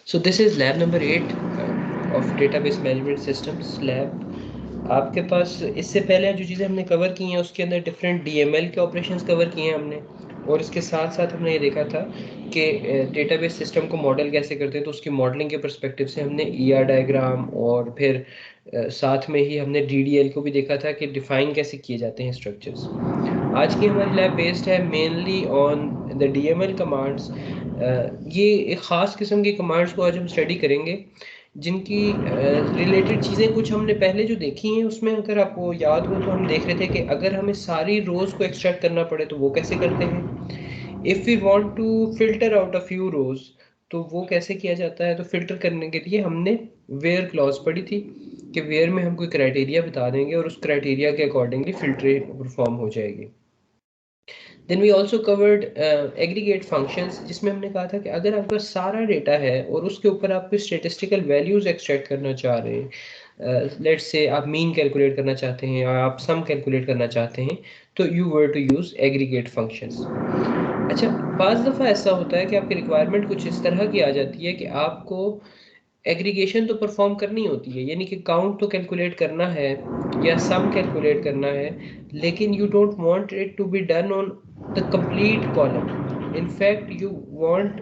So this is lab number 8 of database management systems lab. आपके पास इससे पहले जो चीज़ें हमने कवर की हैं उसके अंदर डिफरेंट DML के ऑपरेशंस कवर किए हैं हमने, और इसके साथ साथ हमने ये देखा था कि डेटाबेस सिस्टम को मॉडल कैसे करते हैं। तो उसकी मॉडलिंग के पर्सपेक्टिव से हमने ER डायग्राम और फिर साथ में ही हमने DDL को भी देखा था कि डिफाइन कैसे किए जाते हैं स्ट्रक्चर्स। आज की हमारी लैब बेस्ड है mainly on the DML commands. ये एक ख़ास किस्म की कमांड्स को आज हम स्टडी करेंगे जिनकी रिलेटेड चीज़ें कुछ हमने पहले जो देखी हैं उसमें अगर आपको याद हो तो हम देख रहे थे कि अगर हमें सारी रोज़ को एक्सट्रैक्ट करना पड़े तो वो कैसे करते हैं। If we want to filter out a few rows तो वो कैसे किया जाता है। तो फिल्टर करने के लिए हमने वेयर क्लॉज पढ़ी थी कि वेयर में हम कोई क्राइटेरिया बता देंगे और उस क्राइटेरिया के अकॉर्डिंगली फिल्टरिंग परफॉर्म हो जाएगी। Then we also covered aggregate functions, जिसमें हमने कहा था कि अगर आपके पास सारा डेटा है और उसके ऊपर आप कोई स्टेटिस्टिकल वैल्यूज एक्सट्रैक्ट करना चाह रहे हैं, लेट्स से आप मीन कैलकुलेट करना चाहते हैं या आप सम कैलकुलेट करना चाहते हैं, तो you were to use aggregate functions. अच्छा, बाज़ दफ़ा ऐसा होता है कि आपकी रिक्वायरमेंट कुछ इस तरह की आ जाती है कि आपको एग्रीगेशन तो परफॉर्म करनी होती है, यानी कि काउंट तो कैलकुलेट करना है या सम कैलकुलेट करना है, लेकिन you don't want it to be done on the complete column. In fact you want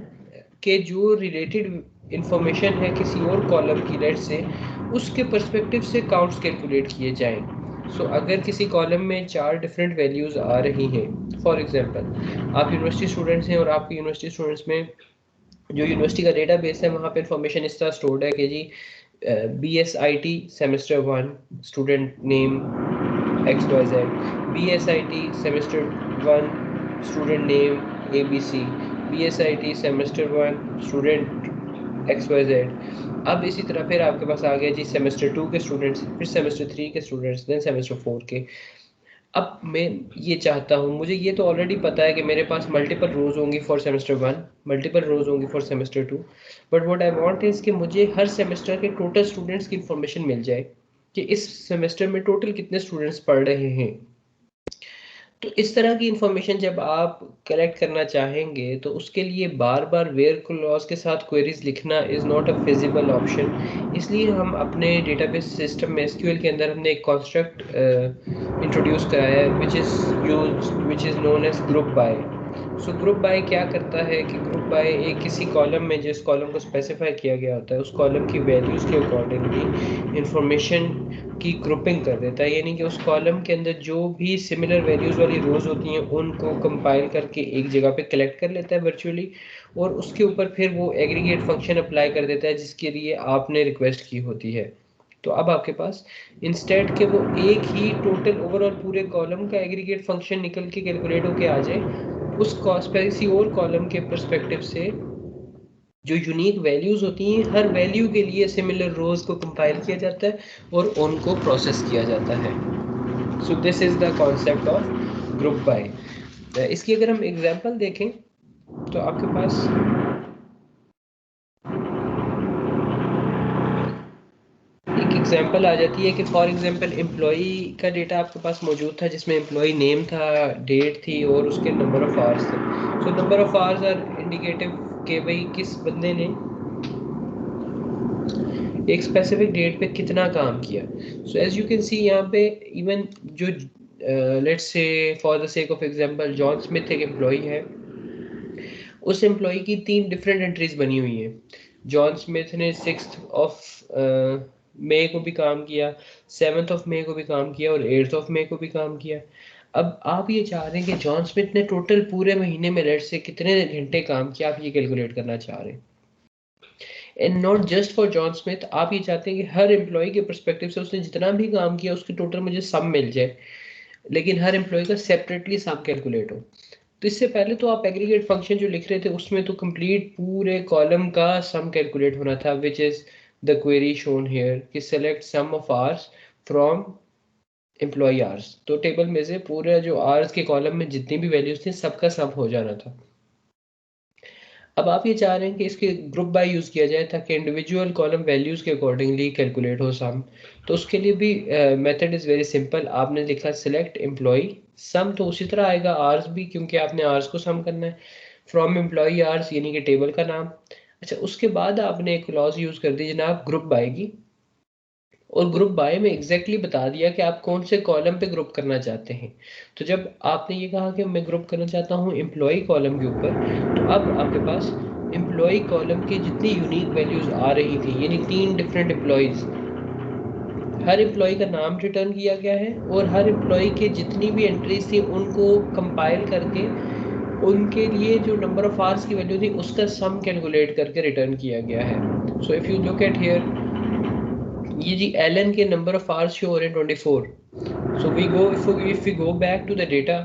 के जो रिलेटेड इंफॉर्मेशन है किसी और कॉलम की, लेट से उसके पर्सपेक्टिव से काउंट्स कैलकुलेट किए जाएं। सो अगर किसी कॉलम में 4 डिफरेंट वैल्यूज़ आ रही हैं, फॉर एग्जांपल आप यूनिवर्सिटी स्टूडेंट्स हैं और आपके यूनिवर्सिटी स्टूडेंट्स में जो यूनिवर्सिटी का डेटाबेस है वहाँ पे इंफॉर्मेशन इस तरह स्टोर्ड है कि जी BSIT semester 1 student name XYZ, BSIT semester 1 student name ABC, BSIT semester 1 student XYZ। अब इसी तरह फिर आपके पास आ गया जी सेमेस्टर 2 के स्टूडेंट्स, फिर सेमेस्टर 3 के स्टूडेंट्स, देन सेमेस्टर 4 के। अब मैं ये चाहता हूँ, मुझे ये तो ऑलरेडी पता है कि मेरे पास मल्टीपल रोज होंगी फॉर सेमेस्टर 1, मल्टीपल रोज होंगी for semester 2, but what I want is कि मुझे हर सेमेस्टर के टोटल स्टूडेंट्स की इंफॉर्मेशन मिल जाए कि इस सेमेस्टर में टोटल कितने स्टूडेंट्स पढ़ रहे हैं। तो इस तरह की इंफॉर्मेशन जब आप कलेक्ट करना चाहेंगे तो उसके लिए बार बार वेयर क्लॉज के साथ क्वेरीज लिखना is not a feasible option. इसलिए हम अपने डेटाबेस सिस्टम में SQL के अंदर हमने एक कॉन्स्ट्रक्ट इंट्रोड्यूस कराया है which is known age group by. So group by क्या करता है कि ग्रुप बाय एक किसी कॉलम में जिस कॉलम को स्पेसिफाई किया गया होता है उस कॉलम की वैल्यूज़ के अकॉर्डिंगली इंफॉर्मेशन की ग्रुपिंग कर देता है, यानी कि उस कॉलम के अंदर जो भी सिमिलर वैल्यूज़ वाली रोज़ होती हैं उनको कंपाइल करके एक जगह पे कलेक्ट कर लेता है वर्चुअली, और उसके ऊपर फिर वो एग्रीगेट फंक्शन अप्लाई कर देता है जिसके लिए आपने रिक्वेस्ट की होती है। तो अब आपके पास इंस्टेड के वो एक ही टोटल ओवरऑल पूरे कॉलम का एग्रीगेट फंक्शन निकल के कैलकुलेट होके आ जाए, उस किसी और कॉलम के पर्सपेक्टिव से जो यूनिक वैल्यूज होती हैं हर वैल्यू के लिए सिमिलर रोज को कंपाइल किया जाता है और उनको प्रोसेस किया जाता है। So this is the concept of group by. इसकी अगर हम एग्जांपल देखें तो आपके पास एक एग्जांपल आ जाती है कि फॉर एग्जांपल एम्प्लॉई का डेटा आपके पास मौजूद था जिसमें एम्प्लॉई नेम था, डेट थी और उसके नंबर ऑफ आवर्स थे। So number of hours are indicative कि भाई किस बंदे ने एक स्पेसिफिक डेट पे कितना काम किया। So as you can see यहाँ पे इवन जो let's say for the sake of example John Smith एक एम्प्लॉई है, उस एम्प्लॉय की 3 डिफरेंट एंट्रीज बनी हुई हैं। जॉन स्मिथ ने 6th ऑफ मई को भी काम किया, 7th ऑफ मई को भी काम किया और 8th ऑफ मई को भी काम किया। अब आप ये चाह रहे हैं कि जॉन स्मिथ ने टोटल पूरे महीने में लेट से कितने घंटे काम किया, आप ये कैलकुलेट करना चाह रहे हैं। And not just for John Smith, आप ये चाहते हैं कि हर एम्प्लॉय के परस्पेक्टिव से उसने जितना भी काम किया उसकी टोटल मुझे सम मिल जाए, लेकिन हर एम्प्लॉय का सेपरेटली सम कैलकुलेट हो। तो इससे पहले तो आप एग्रीगेट फंक्शन जो लिख रहे थे उसमें तो कंप्लीट पूरे कॉलम का सम कैलकुलेट होना था, which is the query shown here कि select sum of hours from employee hours. तो टेबल में से पूरे जो आवर्स के कॉलम में जितनी भी वैल्यूज थी सबका सम हो जाना था। अब आप ये चाह रहे हैं कि इसके ग्रुप बाय यूज़ किया जाए ताकि इंडिविजुअल कॉलम वैल्यूज़ के अकॉर्डिंगली कैलकुलेट हो सम। तो उसके लिए भी मेथड इज़ वेरी सिंपल। आपने लिखा सिलेक्ट एम्प्लॉय, सम तो उसी तरह आएगा आवर्स भी क्योंकि आपने आवर्स को सम करना है, फ्रॉम एम्प्लॉय आवर्स यानी कि टेबल का नाम। अच्छा, उसके बाद आपने एक क्लॉज यूज कर दी जनाब ग्रुप बाय की, और ग्रुप बाय में एग्जैक्टली बता दिया कि आप कौन से कॉलम पे ग्रुप करना चाहते हैं। तो जब आपने ये कहा कि मैं ग्रुप करना चाहता हूँ एम्प्लॉय कॉलम के ऊपर, तो अब आपके पास एम्प्लॉय कॉलम की जितनी यूनिक वैल्यूज आ रही थी, यानी 3 डिफरेंट एम्प्लॉयज, हर एम्प्लॉय का नाम रिटर्न किया गया है, और हर एम्प्लॉय के जितनी भी एंट्रीज थी उनको कंपाइल करके उनके लिए जो नंबर ऑफ आवर्स की वैल्यू थी उसका सम कैलकुलेट करके रिटर्न किया गया है। So if you look at here, ये जी एलन के नंबर ऑफ आवर्स शो हो रहे हैं 24। So we go, if we go back to the data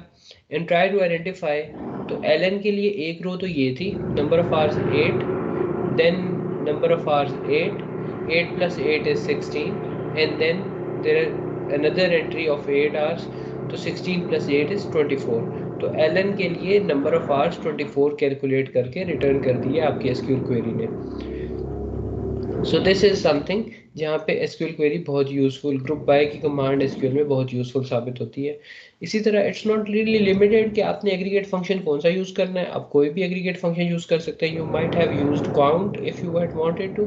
and try to identify, तो एलन के लिए एक रो तो ये थी, number of hours 8, then number of hours 8, 8 plus 8 is 16, and then there are another entry of 8 hours, तो 16 plus 8 is 24। तो Allen के लिए नंबर ऑफ आवर्स 24 कैलकुलेट करके रिटर्न कर दिया आपकी एसक्यूएल क्वेरी ने। सो दिस इज समथिंग जहाँ पे एसक्यूएल क्वेरी बहुत यूजफुल, ग्रुप बाय की कमांड एसक्यूएल में बहुत यूजफुल साबित होती है। इसी तरह इट्स नॉट रियली लिमिटेड कि आपने एग्रीगेट फंक्शन कौन सा यूज करना है, आप कोई भी एग्रीगेट फंक्शन यूज कर सकते हैं। You might have used count if you had wanted to.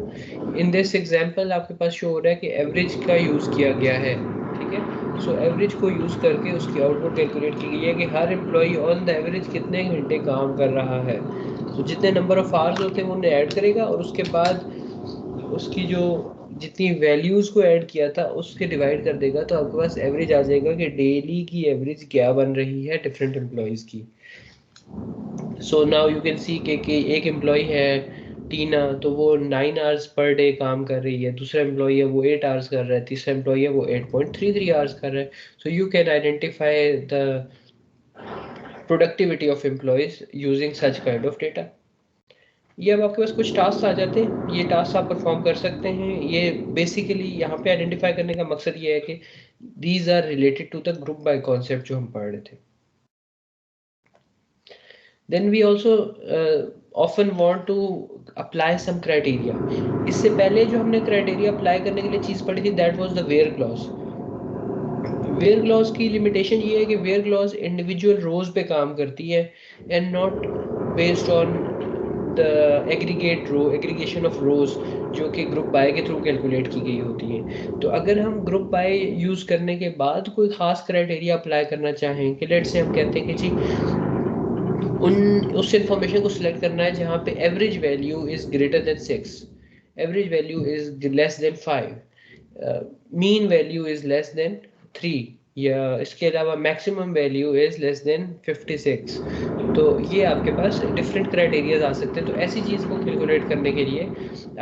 In this example आपके पास शो हो रहा है कि एवरेज का यूज किया गया है, ठीक है। सो एवरेज को यूज करके उसकी आउटपुट कैलकुलेट की गई है कि हर एम्प्लॉय ऑन द एवरेज कितने घंटे काम कर रहा है। तो जितने नंबर ऑफ आवर्स होते हैं वो उन्हें ऐड करेगा, और उसके बाद उसकी जो जितनी वैल्यूज को ऐड किया था उसके डिवाइड कर देगा, तो आपके पास एवरेज आ जाएगा कि डेली की एवरेज क्या बन रही है डिफरेंट एम्प्लॉयज की। सो नाउ यू कैन सी कि एक एम्प्लॉय है टीना, तो वो 9 आवर्स पर डे काम कर रही है, दूसरा एम्प्लॉय है वो 8 आवर्स कर रहा है, तीसरा एम्प्लॉय है वो 8.33 आवर्स कर रहा है। So you can identify the productivity of employees using such kind of data. ये अब आपके पास कुछ टास्क आ जाते हैं, ये टास्क आप परफॉर्म कर सकते हैं। ये बेसिकली यहाँ पे आइडेंटिफाई करने का मकसद ये है कि these are related to the group by concept जो हम पढ़ रहे थे। Then we also often want to apply some criteria. इससे पहले जो हमने क्राइटेरिया अप्लाई करने के लिए चीज़ पढ़ी थी that was the where clause. Where clause की लिमिटेशन ये है कि वेयर क्लॉज इंडिविजुअल रोज पे काम करती है and not based on the aggregate row, aggregation of rows जो कि ग्रुप बाय के थ्रू कैलकुलेट की गई होती है। तो अगर हम ग्रुप बाय यूज करने के बाद कोई खास क्राइटेरिया अप्लाई करना चाहें कि लेट्स से हम कहते हैं कि जी उस इंफॉर्मेशन को सिलेक्ट करना है जहाँ पे average value is greater than 6, average value is less than 5, mean value is less than 3, या इसके अलावा maximum value is less than 56। तो ये आपके पास डिफरेंट क्राइटेरियाज आ सकते हैं। तो ऐसी चीज़ को कैलकुलेट करने के लिए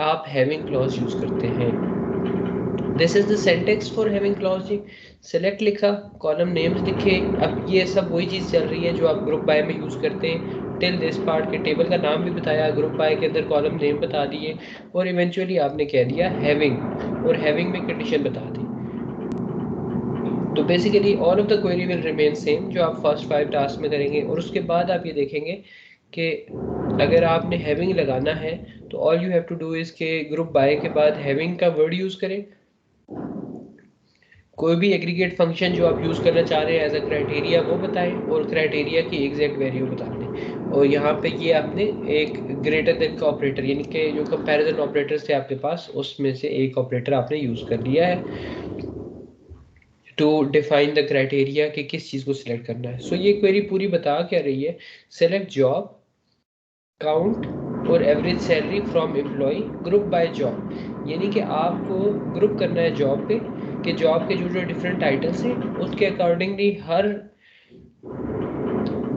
आप हैविंग क्लॉज यूज करते हैं। This is the syntax for having clause ji. Select लिखा, कॉलम नेम्स लिखे, अब ये सब वही चीज़ चल रही है जो आप ग्रुप बाय में यूज करते हैं। टिल दिस पार्ट के टेबल का नाम भी बताया, ग्रुप बाय के अंदर कॉलम नेम बता दिए, और इवेंचुअली आपने कह दिया हैविंग, और हैविंग में कंडीशन बता दी। तो basically all of the query will remain same जो आप फर्स्ट 5 टास्क में करेंगे। और उसके बाद आप ये देखेंगे कि अगर आपने हैविंग लगाना है तो all you have to do is के ग्रुप बाय के बाद हैविंग का वर्ड यूज करें, कोई भी एग्रीगेट फंक्शन जो आप यूज़ करना चाह रहे हैं एज अ क्राइटेरिया वो बताएं, और क्राइटेरिया की एग्जैक्ट वैल्यू बता दें। और यहाँ पे ये आपने एक ग्रेटर देन का ऑपरेटर, यानी कि जो कंपैरिजन ऑपरेटर्स थे आपके पास उसमें से एक ऑपरेटर आपने यूज़ कर लिया है टू डिफाइन द क्राइटेरिया कि किस चीज़ को सिलेक्ट करना है। सो ये क्वेरी पूरी बता क्या रही है, सेलेक्ट जॉब, काउंट और average salary from employ, group by job, यानी कि आपको ग्रुप करना है जॉब पे कि जॉब के जो जो डिफरेंट टाइटल्स हैं उसके अकॉर्डिंगली हर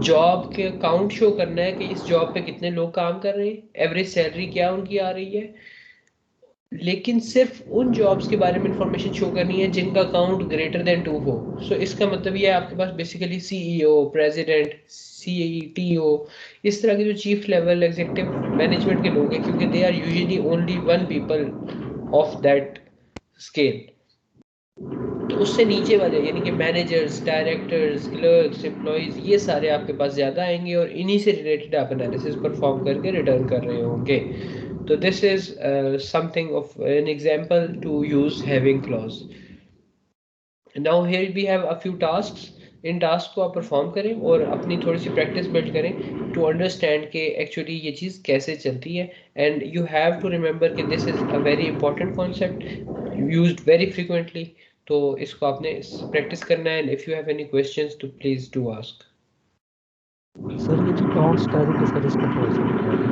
जॉब के काउंट शो करना है कि इस जॉब पे कितने लोग काम कर रहे हैं, एवरेज सैलरी क्या उनकी आ रही है। लेकिन सिर्फ उन जॉब्स के बारे में इंफॉर्मेशन शो करनी है जिनका काउंट ग्रेटर देन 2 हो। सो इसका मतलब ये है आपके पास बेसिकली सीईओ, प्रेसिडेंट, सीईटीओ, इस तरह के जो चीफ लेवल एग्जीक्यूटिव मैनेजमेंट के लोग हैं, क्योंकि they are usually only one people of that scale. तो उससे नीचे वाले यानी कि मैनेजर्स, डायरेक्टर्स, क्लर्क्स, एम्प्लॉयज, ये सारे आपके पास ज़्यादा आएंगे और इन्हीं से रिलेटेड आप एनालिसिस परफॉर्म करके रिटर्न कर रहे होंगे। तो this is something of an example to use having clause. Now here we have a few tasks इन टास्क को आप परफॉर्म करें और अपनी थोड़ी सी प्रैक्टिस बिल्ड करें टू अंडरस्टैंड कि एक्चुअली ये चीज़ कैसे चलती है। And you have to remember कि this is a very important concept used very frequently. तो इसको आपने प्रैक्टिस करना है। And if you have any questions तो प्लीज़ डू आस्क। सर ये जो काउंट्स टैग है सर इसका थोड़ा सा बता दें।